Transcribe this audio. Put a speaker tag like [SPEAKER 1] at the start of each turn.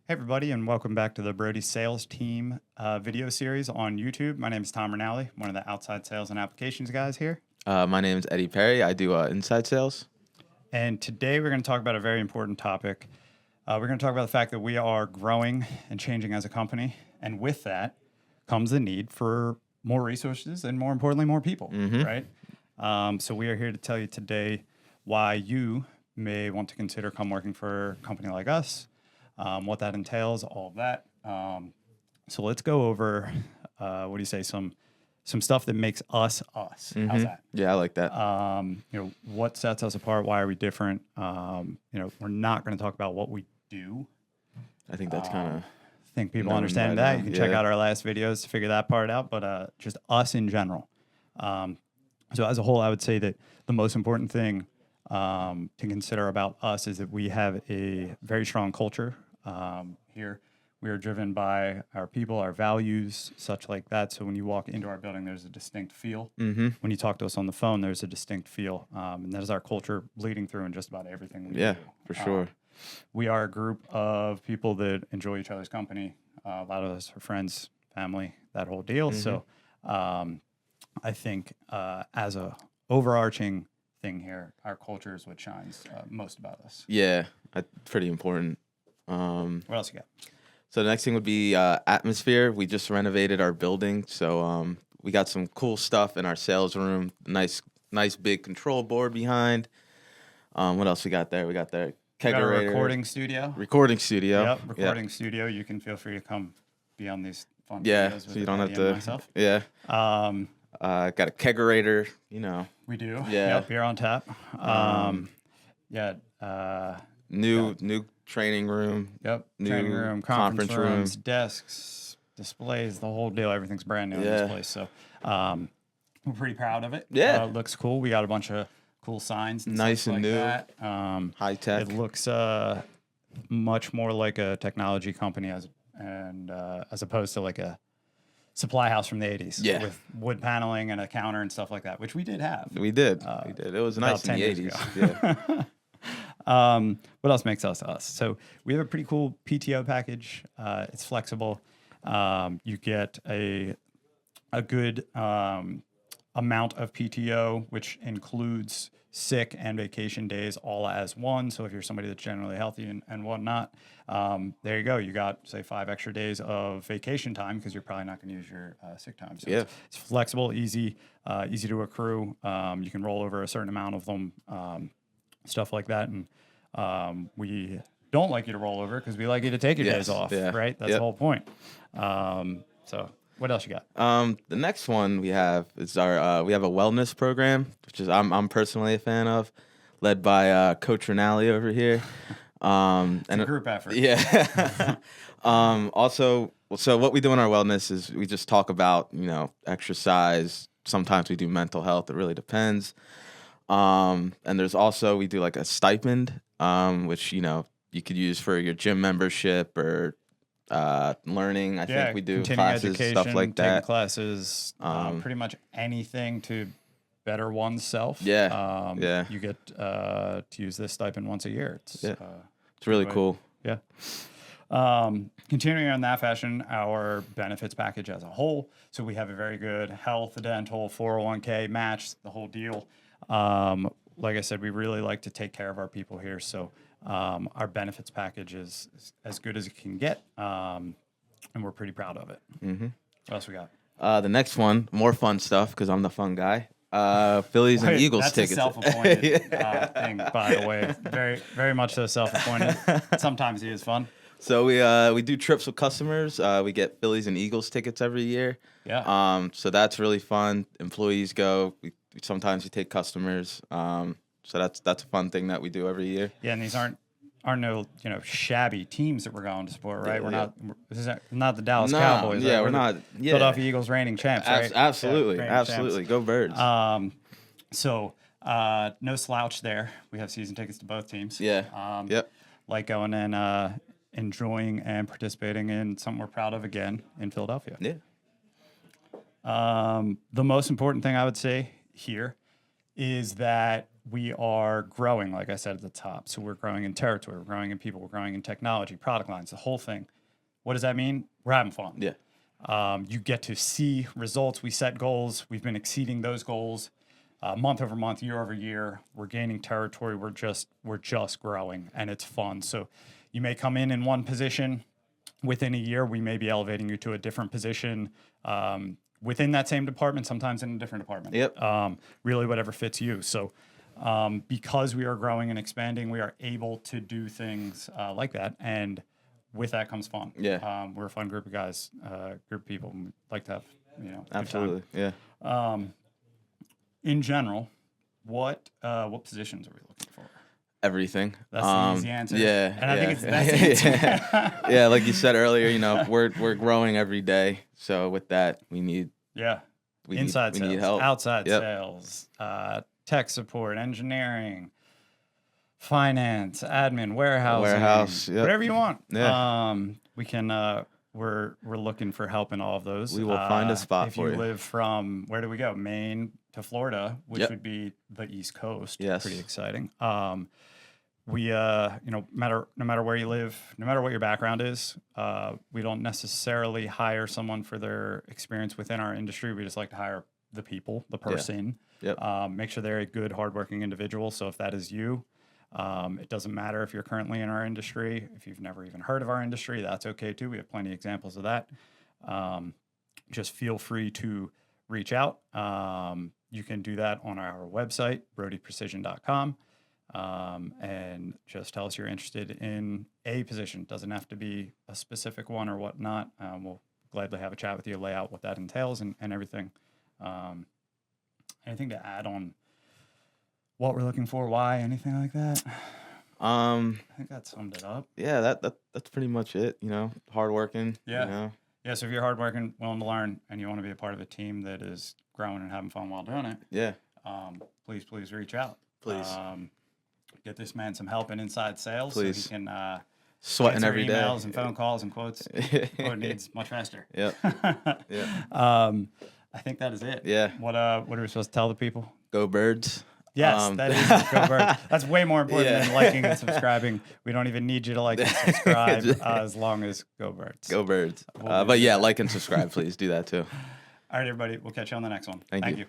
[SPEAKER 1] Hey, everybody, and welcome back to the Brody Sales Team video series on YouTube. My name is Tom Rinaldi, one of the outside sales and applications guys here.
[SPEAKER 2] My name is Eddie Perry. I do inside sales.
[SPEAKER 1] And today we're going to talk about a very important topic. We're going to talk about the fact that we are growing and changing as a company. And with that comes the need for more resources and, more importantly, more people, right? So we are here to tell you today why you may want to consider come working for a company like us. What that entails, all of that. So let's go over, what do you say, some stuff that makes us us. How's that?
[SPEAKER 2] Yeah, I like that.
[SPEAKER 1] What sets us apart? Why are we different? We're not going to talk about what we do.
[SPEAKER 2] I think that's kind of.
[SPEAKER 1] I think people
[SPEAKER 2] known
[SPEAKER 1] understand
[SPEAKER 2] by
[SPEAKER 1] that.
[SPEAKER 2] now,
[SPEAKER 1] You can check
[SPEAKER 2] yeah.
[SPEAKER 1] out our last videos to figure that part out, but just us in general. So as a whole, I would say that the most important thing to consider about us is that we have a very strong culture here. We are driven by our people, our values, such like that. So when you walk into our building, there's a distinct feel. When you talk to us on the phone, there's a distinct feel. And that is our culture bleeding through in just about everything we
[SPEAKER 2] Yeah,
[SPEAKER 1] do.
[SPEAKER 2] for sure.
[SPEAKER 1] We are a group of people that enjoy each other's company. A lot of us are friends, family, that whole deal. So I think as a overarching thing here, our culture is what shines most about us.
[SPEAKER 2] Yeah, pretty important.
[SPEAKER 1] What else you got?
[SPEAKER 2] So the next thing would be atmosphere. We just renovated our building, so we got some cool stuff in our sales room. Nice big control board behind. What else we got there? We got the
[SPEAKER 1] We got a
[SPEAKER 2] kegerator.
[SPEAKER 1] recording studio.
[SPEAKER 2] Recording studio.
[SPEAKER 1] Yep, recording studio. You can feel free to come be on these fun
[SPEAKER 2] Yeah,
[SPEAKER 1] videos with
[SPEAKER 2] so you don't have
[SPEAKER 1] Eddie and
[SPEAKER 2] to.
[SPEAKER 1] myself.
[SPEAKER 2] Yeah.
[SPEAKER 1] Um,
[SPEAKER 2] Got a kegerator.
[SPEAKER 1] we do.
[SPEAKER 2] Yeah.
[SPEAKER 1] Yep, beer on tap.
[SPEAKER 2] New training room.
[SPEAKER 1] Yep.
[SPEAKER 2] New
[SPEAKER 1] Training room, conference
[SPEAKER 2] conference room.
[SPEAKER 1] rooms, desks, displays, the whole deal. Everything's brand new in
[SPEAKER 2] Yeah.
[SPEAKER 1] this place. So we're pretty proud of it.
[SPEAKER 2] Yeah.
[SPEAKER 1] It looks cool. We got a bunch of cool signs and
[SPEAKER 2] Nice
[SPEAKER 1] stuff
[SPEAKER 2] and
[SPEAKER 1] like
[SPEAKER 2] new.
[SPEAKER 1] that.
[SPEAKER 2] High tech.
[SPEAKER 1] It looks much more like a technology company as opposed to like a supply house from the 80s.
[SPEAKER 2] Yeah.
[SPEAKER 1] With wood paneling and a counter and stuff like that, which we did have.
[SPEAKER 2] We did. It was
[SPEAKER 1] about
[SPEAKER 2] nice in
[SPEAKER 1] 10
[SPEAKER 2] the
[SPEAKER 1] years
[SPEAKER 2] 80s. Yeah.
[SPEAKER 1] What else makes us us? So we have a pretty cool PTO package. It's flexible. You get a good amount of PTO, which includes sick and vacation days all as one. So if you're somebody that's generally healthy and whatnot, there you go. You got, say, 5 extra days of vacation time because you're probably not going to use your sick time. So
[SPEAKER 2] Yeah.
[SPEAKER 1] it's flexible, easy to accrue. You can roll over a certain amount of them, stuff like that. And we don't like you to roll over because we like you to take your
[SPEAKER 2] Yes,
[SPEAKER 1] days off,
[SPEAKER 2] yeah.
[SPEAKER 1] right? That's the
[SPEAKER 2] Yep.
[SPEAKER 1] whole point. So what else you got?
[SPEAKER 2] The next one we have is our we have a wellness program, which is I'm personally a fan of, led by Coach Rinaldi over here.
[SPEAKER 1] It's a group effort.
[SPEAKER 2] Yeah. Also, so what we do in our wellness is we just talk about exercise. Sometimes we do mental health. It really depends. And there's also we do like a stipend, which you could use for your gym membership or learning. I think we do
[SPEAKER 1] continuing
[SPEAKER 2] classes,
[SPEAKER 1] education,
[SPEAKER 2] stuff like
[SPEAKER 1] taking
[SPEAKER 2] that.
[SPEAKER 1] classes, pretty much anything to better oneself.
[SPEAKER 2] Yeah, yeah.
[SPEAKER 1] You get to use this stipend once a year. It's
[SPEAKER 2] It's really
[SPEAKER 1] way-
[SPEAKER 2] cool.
[SPEAKER 1] Yeah. Continuing on that fashion, our benefits package as a whole. So we have a very good health, dental, 401k match, the whole deal. Like I said, we really like to take care of our people here. So our benefits package is as good as it can get, and we're pretty proud of it. What else we got?
[SPEAKER 2] The next one, more fun stuff because I'm the fun guy. Phillies and Eagles
[SPEAKER 1] That's
[SPEAKER 2] tickets.
[SPEAKER 1] a self-appointed thing, by the way. Very, very much so self-appointed. Sometimes he is fun.
[SPEAKER 2] So we do trips with customers. We get Phillies and Eagles tickets every year.
[SPEAKER 1] Yeah.
[SPEAKER 2] So that's really fun. Employees go. Sometimes we take customers. So that's a fun thing that we do every year.
[SPEAKER 1] Yeah, and these aren't no shabby teams that we're going to support, right? This is not the Dallas Cowboys.
[SPEAKER 2] Yeah,
[SPEAKER 1] right?
[SPEAKER 2] we're
[SPEAKER 1] the
[SPEAKER 2] not. Yeah.
[SPEAKER 1] Philadelphia Eagles reigning champs, right?
[SPEAKER 2] Absolutely,
[SPEAKER 1] Yeah, reigning
[SPEAKER 2] absolutely. Go Birds.
[SPEAKER 1] So no slouch there. We have season tickets to both teams.
[SPEAKER 2] Yeah. Yep.
[SPEAKER 1] Like going and enjoying and participating in something we're proud of again in Philadelphia.
[SPEAKER 2] Yeah.
[SPEAKER 1] The most important thing I would say here is that we are growing, like I said at the top. So we're growing in territory, we're growing in people, we're growing in technology, product lines, the whole thing. What does that mean? We're having fun.
[SPEAKER 2] Yeah.
[SPEAKER 1] You get to see results. We set goals. We've been exceeding those goals month over month, year over year. We're gaining territory. We're just growing, and it's fun. So you may come in one position. Within a year, we may be elevating you to a different position within that same department, sometimes in a different department.
[SPEAKER 2] Yep.
[SPEAKER 1] Really, whatever fits you. So because we are growing and expanding, we are able to do things like that. And with that comes fun.
[SPEAKER 2] Yeah.
[SPEAKER 1] We're a fun group of guys, group of people. We like to have, good time.
[SPEAKER 2] Absolutely. Yeah.
[SPEAKER 1] In general, what positions are we looking for?
[SPEAKER 2] Everything.
[SPEAKER 1] That's the easy answer.
[SPEAKER 2] Yeah.
[SPEAKER 1] And I think it's the best answer.
[SPEAKER 2] Yeah, like you said earlier, we're growing every day. So with that, we need
[SPEAKER 1] inside
[SPEAKER 2] we
[SPEAKER 1] sales,
[SPEAKER 2] need help.
[SPEAKER 1] outside
[SPEAKER 2] Yep.
[SPEAKER 1] sales, tech support, engineering, finance, admin,
[SPEAKER 2] Warehouse, yep.
[SPEAKER 1] whatever you want.
[SPEAKER 2] Yeah.
[SPEAKER 1] We can. We're looking for help in all of those.
[SPEAKER 2] We will find a spot for you.
[SPEAKER 1] If you live from, where do we go? Maine to Florida, which
[SPEAKER 2] Yep.
[SPEAKER 1] would be the East Coast.
[SPEAKER 2] Yes.
[SPEAKER 1] Pretty exciting. We, no matter where you live, no matter what your background is, we don't necessarily hire someone for their experience within our industry. We just like to hire the people, the person.
[SPEAKER 2] Yep.
[SPEAKER 1] Make sure they're a good, hardworking individual. So if that is you, it doesn't matter if you're currently in our industry. If you've never even heard of our industry, that's okay too. We have plenty of examples of that. Just feel free to reach out. You can do that on our website, brodyprecision.com. And just tell us you're interested in a position. Doesn't have to be a specific one or whatnot. We'll gladly have a chat with you, lay out what that entails and everything. Anything to add on what we're looking for, why, anything like that? I think that summed it up.
[SPEAKER 2] Yeah, that's pretty much it. Hardworking.
[SPEAKER 1] Yeah. Yeah, so if you're hardworking, willing to learn, and you want to be a part of a team that is growing and having fun while doing it,
[SPEAKER 2] Yeah.
[SPEAKER 1] Please reach out.
[SPEAKER 2] Please.
[SPEAKER 1] Get this man some help in inside sales
[SPEAKER 2] Please.
[SPEAKER 1] so he can
[SPEAKER 2] Sweating
[SPEAKER 1] answer
[SPEAKER 2] every day.
[SPEAKER 1] emails and phone calls and quotes. Quote needs much faster.
[SPEAKER 2] Yep. Yeah.
[SPEAKER 1] I think that is it.
[SPEAKER 2] Yeah.
[SPEAKER 1] What are we supposed to tell the people?
[SPEAKER 2] Go Birds.
[SPEAKER 1] Yes, that is Go Birds. That's way more important
[SPEAKER 2] Yeah.
[SPEAKER 1] than liking and subscribing. We don't even need you to like and subscribe as long as Go Birds.
[SPEAKER 2] Go Birds.
[SPEAKER 1] We'll
[SPEAKER 2] But yeah, like and subscribe, please. Do that too.
[SPEAKER 1] All right, everybody. We'll catch you on the next one.
[SPEAKER 2] Thank you.
[SPEAKER 1] you.